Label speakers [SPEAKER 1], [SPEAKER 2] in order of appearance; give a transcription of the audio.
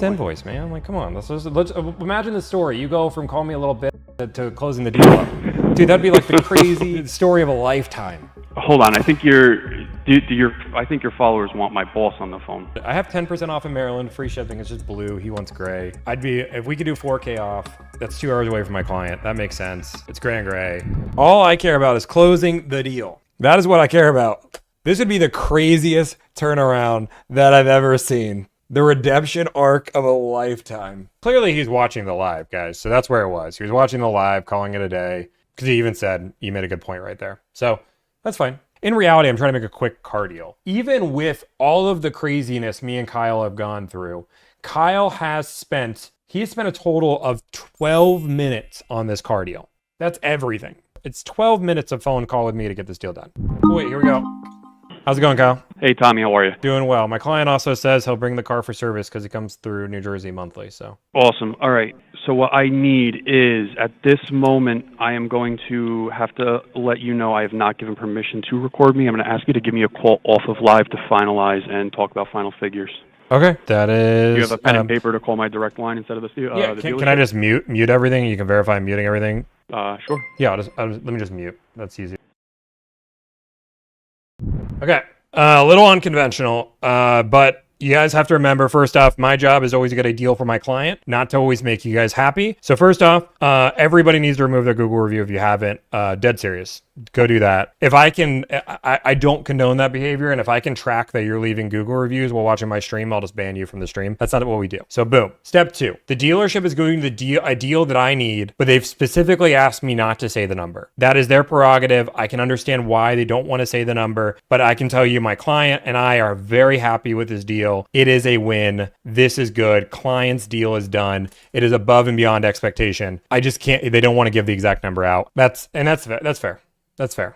[SPEAKER 1] invoice, man. Like, come on. Let's imagine the story. You go from call me a little bit to closing the deal up. Dude, that'd be like the crazy story of a lifetime.
[SPEAKER 2] Hold on, I think I think your followers want my boss on the phone.
[SPEAKER 1] I have 10% off in Maryland. Free shipping. It's just blue. He wants gray. If we could do 4K off, that's 2 hours away from my client. That makes sense. It's gray and gray. All I care about is closing the deal. That is what I care about. This would be the craziest turnaround that I've ever seen. The redemption arc of a lifetime. Clearly he's watching the live, guys. So that's where it was. He was watching the live, calling it a day. Because he even said, you made a good point right there. So that's fine. In reality, I'm trying to make a quick car deal. Even with all of the craziness me and Kyle have gone through, Kyle has spent a total of 12 minutes on this car deal. That's everything. It's 12 minutes of phone call with me to get this deal done. Oh, wait, here we go. How's it going, Kyle?
[SPEAKER 2] Hey, Tommy, how are you?
[SPEAKER 1] Doing well. My client also says he'll bring the car for service because he comes through New Jersey monthly, so.
[SPEAKER 2] Awesome. All right. So what I need is, at this moment, I am going to have to let you know I have not given permission to record me. I'm going to ask you to give me a call off of live to finalize and talk about final figures.
[SPEAKER 1] Okay, that is...
[SPEAKER 2] You have a pen and paper to call my direct line instead of the
[SPEAKER 1] can I just mute everything? You can verify I'm muting everything?
[SPEAKER 2] Sure.
[SPEAKER 1] Yeah, let me just mute. That's easy. Okay, a little unconventional, but you guys have to remember, first off, my job is always to get a deal for my client, not to always make you guys happy. So first off, everybody needs to remove their Google review if you haven't. Dead serious. Go do that. If I can, I don't condone that behavior, and if I can track that you're leaving Google reviews while watching my stream, I'll just ban you from the stream. That's not what we do. So boom. Step 2. The dealership is going to a deal that I need, but they've specifically asked me not to say the number. That is their prerogative. I can understand why they don't want to say the number, but I can tell you my client and I are very happy with this deal. It is a win. This is good. Client's deal is done. It is above and beyond expectation. I just can't, they don't want to give the exact number out. That's fair. That's fair.